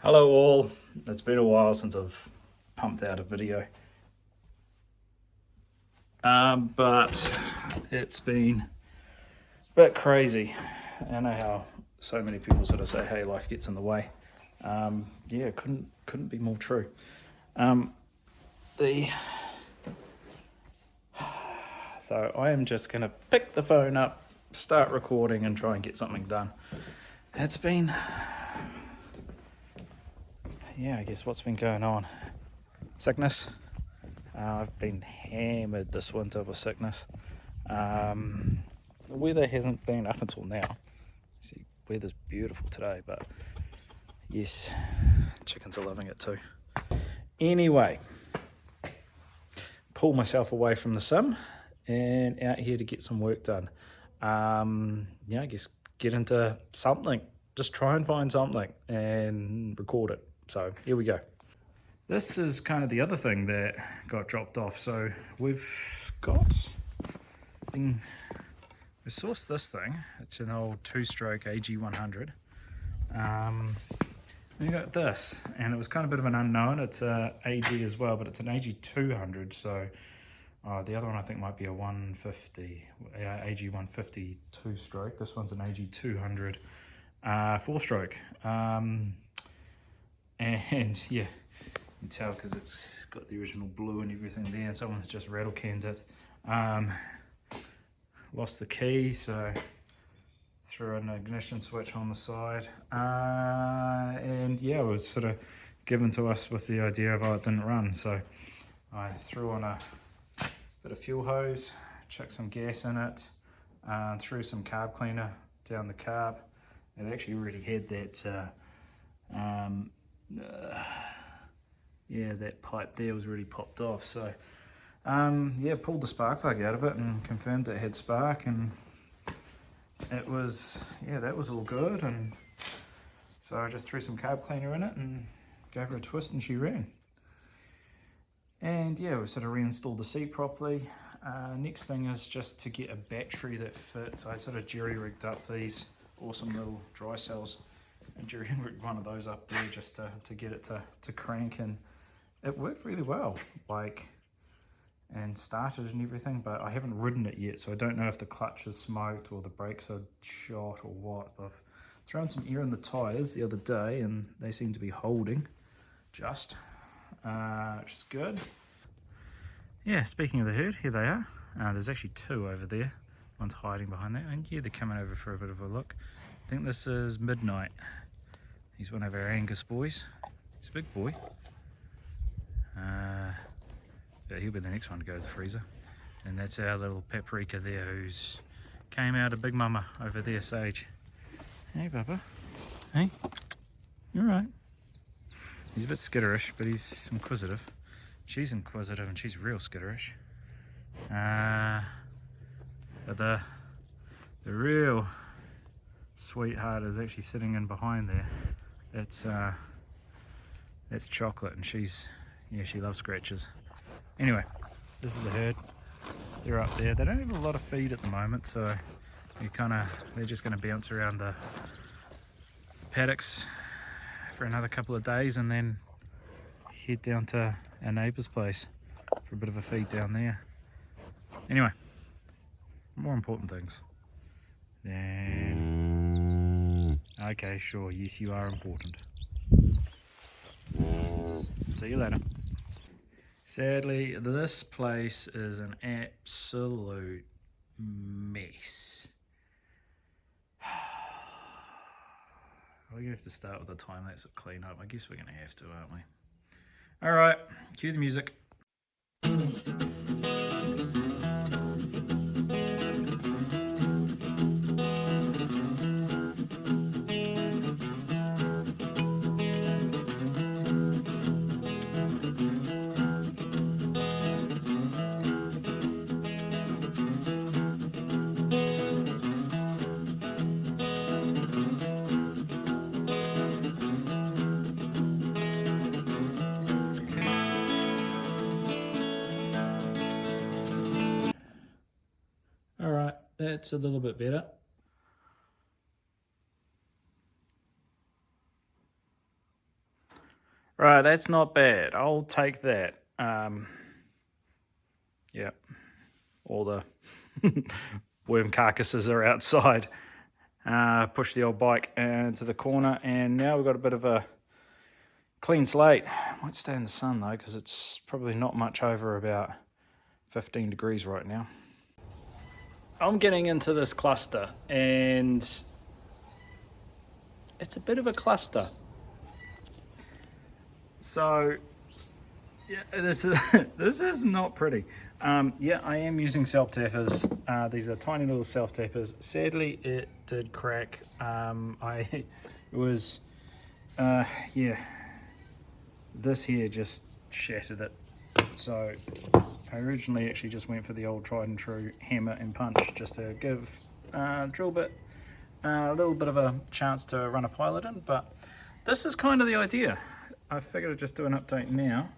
Hello all, it's been a while since I've pumped out a video, but it's been a bit crazy. I know how so many people sort of say, hey, life gets in the way. Yeah, couldn't be more true. Um, the So I am just going to pick the phone up, start recording and try and get something done. It's been, yeah, I guess what's been going on? Sickness. I've been hammered this winter with sickness. The weather hasn't been up until now. See, weather's beautiful today, but yes, chickens are loving it too. Anyway, pull myself away from the sim and out here to get some work done. I guess get into something. Just try and find something and record it. So here we go. This is kind of the other thing that got dropped off. So we've we sourced this thing. It's an old two-stroke AG100. We got this, and it was kind of a bit of an unknown. It's a AG as well, but it's an AG200. So the other one I think might be a 150, AG150 two-stroke. This one's an AG200 four-stroke. And yeah, you can tell because it's got the original blue and everything there, and someone's just rattle canned it. Lost the key, so threw an ignition switch on the side, and yeah, it was sort of given to us with the idea of, oh, it didn't run, so I threw on a bit of fuel hose, chucked some gas in it, threw some carb cleaner down the carb. It actually already had that that pipe there was already popped off, so pulled the spark plug out of it and confirmed it had spark, and it was, that was all good. And so I just threw some carb cleaner in it and gave her a twist and she ran. And yeah, we sort of reinstalled the seat properly. Next thing is just to get a battery that fits. I sort of jerry-rigged up these awesome little dry cells and jerry-rigged one of those up there just to get it to crank, and it worked really well, and started and everything, but I haven't ridden it yet, so I don't know if the clutch is smoked or the brakes are shot or what. I've thrown some air in the tyres the other day and they seem to be holding just, which is good. Yeah, speaking of the herd, here they are. There's actually two over there. One's hiding behind that, and yeah, they're coming over for a bit of a look. I think this is Midnight. He's one of our Angus boys. He's a big boy. Yeah, he'll be the next one to go to the freezer. And that's our little paprika there, who's came out of Big Mama over there, Sage. Hey, Papa. Hey, you're right. He's a bit skitterish, but he's inquisitive. She's inquisitive and she's real skitterish. But the real sweetheart is actually sitting in behind there. That's Chocolate, and she loves scratches. Anyway, this is the herd. They're up there. They don't have a lot of feed at the moment, so they're just going to bounce around the paddocks for another couple of days and then head down to our neighbour's place for a bit of a feed down there. Anyway, more important things. Okay, sure, yes, you are important. See you later. Sadly, this place is an absolute mess. We're gonna have to start with a time-lapse of cleanup. I guess we're gonna have to, aren't we? All right, cue the music. All right, that's a little bit better. Right, that's not bad. I'll take that. Yeah, all the worm carcasses are outside. Push the old bike into the corner, and now we've got a bit of a clean slate. Might stay in the sun though, because it's probably not much over about 15 degrees right now. I'm getting into this cluster, and it's a bit of a cluster. So yeah, this is this is not pretty. Yeah, I am using self-tappers. These are tiny little self-tappers. Sadly, it did crack. It was, yeah, this here just shattered it. So I originally actually just went for the old tried and true hammer and punch, just to give drill bit a little bit of a chance to run a pilot in. But this is kind of the idea. I figured I'd just do an update now.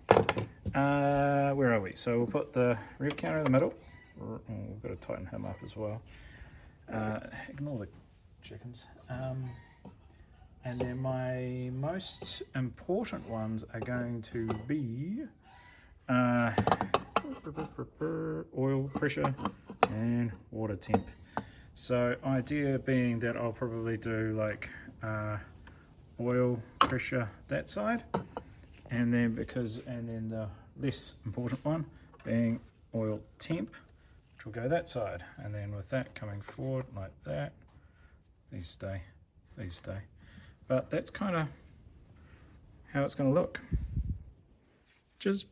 Where are we? So we'll put the rev counter in the middle. We've got to tighten him up as well. Ignore the chickens. And then my most important ones are going to be oil pressure and water temp. So idea being that I'll probably do like oil pressure that side, and then the less important one being oil temp, which will go that side, and then with that coming forward like that, these stay. But that's kind of how it's going to look, which is,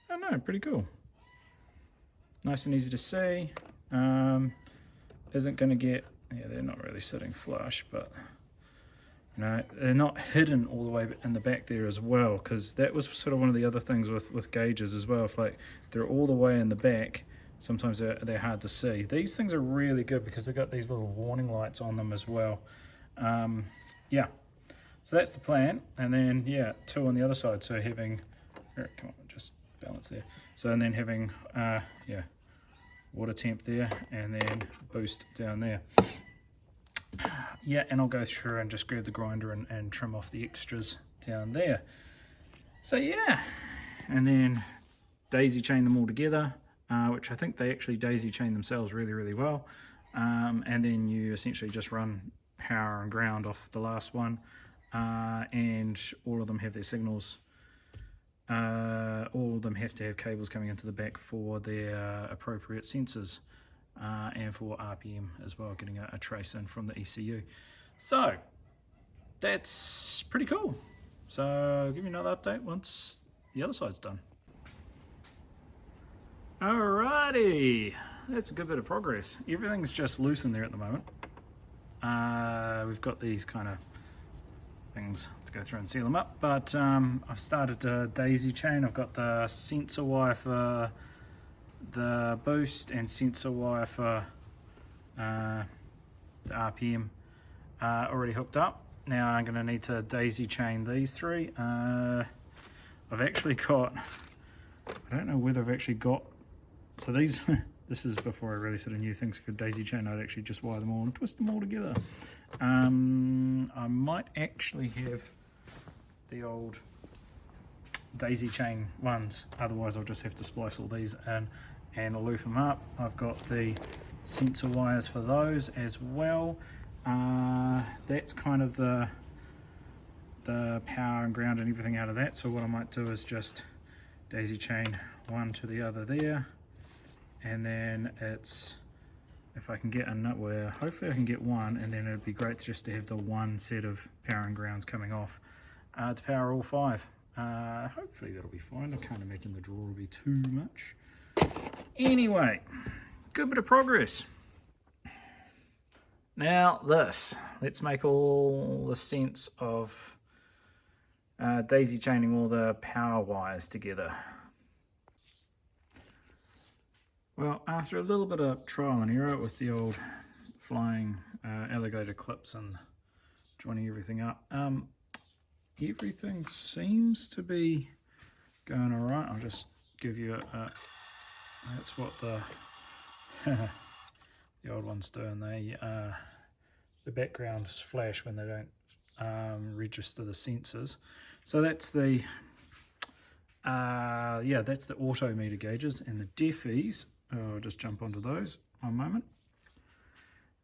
I don't know, pretty cool. Nice and easy to see. Isn't going to get, yeah, they're not really sitting flush, but you know, they're not hidden all the way in the back there as well, because that was sort of one of the other things with gauges as well. If like they're all the way in the back, sometimes they're hard to see. These things are really good because they've got these little warning lights on them as well. Yeah, so that's the plan. And then yeah, two on the other side, so having, come on, just balance there. So and then having yeah, water temp there, and then boost down there. Yeah, and I'll go through and just grab the grinder and trim off the extras down there. So yeah, and then daisy chain them all together, which I think they actually daisy chain themselves really well. And then you essentially just run power and ground off the last one, and all of them have their signals. All of them have to have cables coming into the back for their appropriate sensors, and for RPM as well, getting a trace in from the ECU. So that's pretty cool. So I'll give you another update once the other side's done. Alrighty, that's a good bit of progress. Everything's just loose in there at the moment. We've got these kind of things to go through and seal them up, but I've started to daisy chain. I've got the sensor wire for the boost and sensor wire for the RPM already hooked up. Now I'm going to need to daisy chain these three. I've actually got, I don't know whether I've actually got, so these this is before I really sort of knew things could daisy chain. I'd actually just wire them all and twist them all together. I might actually have the old daisy chain ones, otherwise I'll just have to splice all these in and loop them up. I've got the sensor wires for those as well. That's kind of the power and ground and everything out of that. So what I might do is just daisy chain one to the other there, and then it's, if I can get a nut where, hopefully I can get one, and then it'd be great just to have the one set of power and grounds coming off to power all five. Hopefully that'll be fine. I can't imagine the draw will be too much. Anyway, good bit of progress. Now this, let's make all the sense of daisy chaining all the power wires together. Well, after a little bit of trial and error with the old flying alligator clips and joining everything up, everything seems to be going all right. I'll just give you that's what the the old ones do, and they the backgrounds flash when they don't register the sensors. So that's the yeah, that's the auto meter gauges, and the defies, I'll just jump onto those one moment.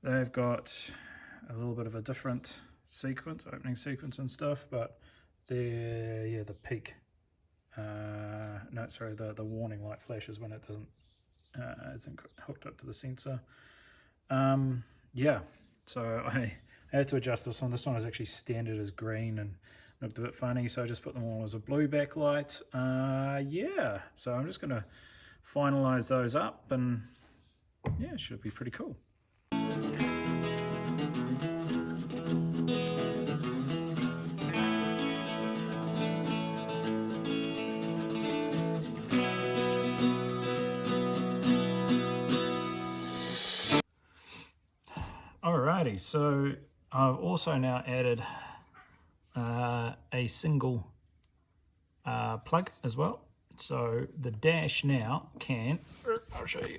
They've got a little bit of a different sequence, opening sequence and stuff, but they're, yeah, the peak, no, sorry, the warning light flashes when it isn't hooked up to the sensor. Yeah, so I had to adjust this one. This one is actually standard as green and looked a bit funny, so I just put them all as a blue backlight. Yeah, so I'm just going to finalize those up, and yeah, it should be pretty cool. Alrighty, so I've also now added a single plug as well. So the dash now can, I'll show you,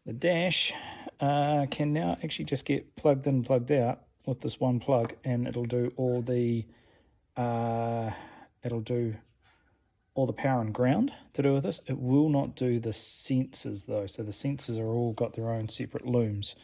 the dash can now actually just get plugged in, plugged out with this one plug, and it'll do all the power and ground to do with this. It will not do the sensors though, so the sensors are all got their own separate looms.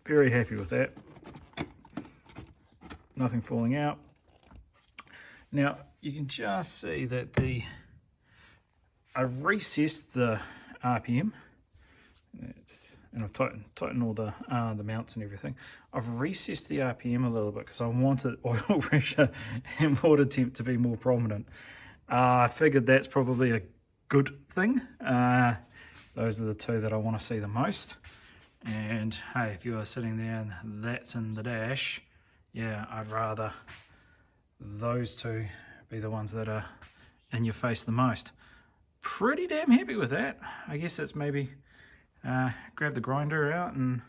Very happy with that. Nothing falling out. Now you can just see that I've recessed the RPM, and I've tightened all the mounts and everything. I've recessed the RPM a little bit because I wanted oil pressure and water temp to be more prominent. I figured that's probably a good thing. Those are the two that I want to see the most. And hey, if you are sitting there and that's in the dash, yeah, I'd rather those two be the ones that are in your face the most. Pretty damn happy with that. I guess it's maybe grab the grinder out and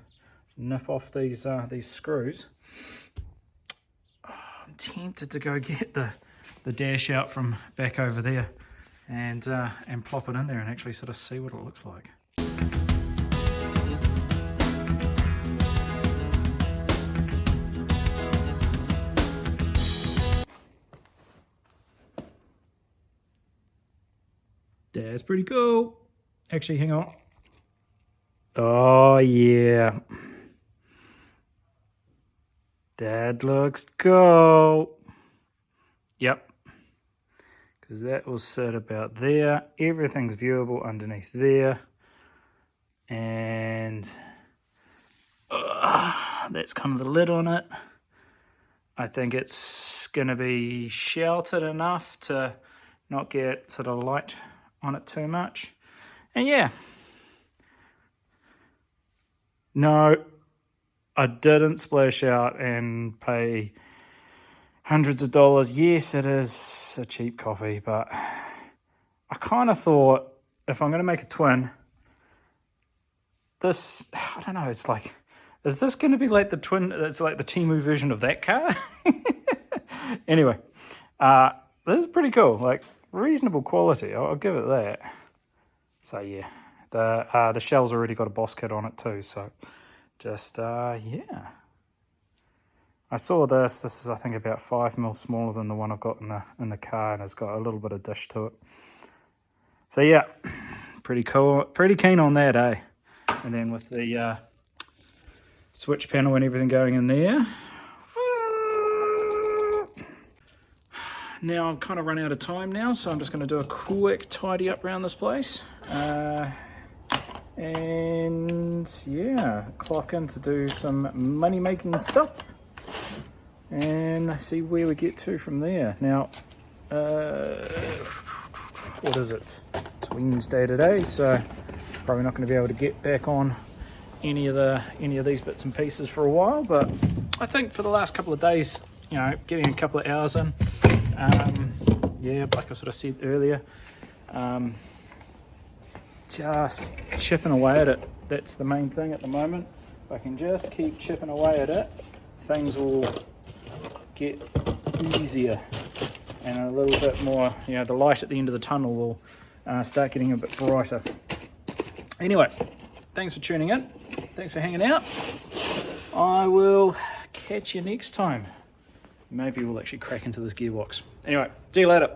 nip off these screws. Oh, I'm tempted to go get the dash out from back over there and plop it in there and actually sort of see what it looks like. That's pretty cool. Actually, hang on. Oh, yeah. That looks cool. Yep. Because that will sit about there. Everything's viewable underneath there. And that's kind of the lid on it. I think it's going to be sheltered enough to not get sort of light on it too much. And yeah, no, I didn't splash out and pay hundreds of dollars. Yes, it is a cheap coffee, but I kind of thought if I'm going to make a twin, this, I don't know, it's like, is this going to be like the twin, it's like the Temu version of that car? Anyway, this is pretty cool, like reasonable quality, I'll give it that. So yeah, the shell's already got a boss kit on it too, so just, yeah. I saw this is I think about 5mm smaller than the one I've got in the car, and it's got a little bit of dish to it. So yeah, pretty cool, pretty keen on that, eh? And then with the switch panel and everything going in there. Now I'm kind of run out of time now, so I'm just going to do a quick tidy up around this place. And yeah, clock in to do some money making stuff and see where we get to from there. Now, what is it? It's Wednesday today, so probably not going to be able to get back on any of these bits and pieces for a while, but I think for the last couple of days, you know, getting a couple of hours in, yeah, like I sort of said earlier, just chipping away at it. That's the main thing at the moment. If I can just keep chipping away at it, things will get easier and a little bit more, you know, the light at the end of the tunnel will start getting a bit brighter. Anyway, thanks for tuning in. Thanks for hanging out. I will catch you next time. Maybe we'll actually crack into this gearbox. Anyway, see you later.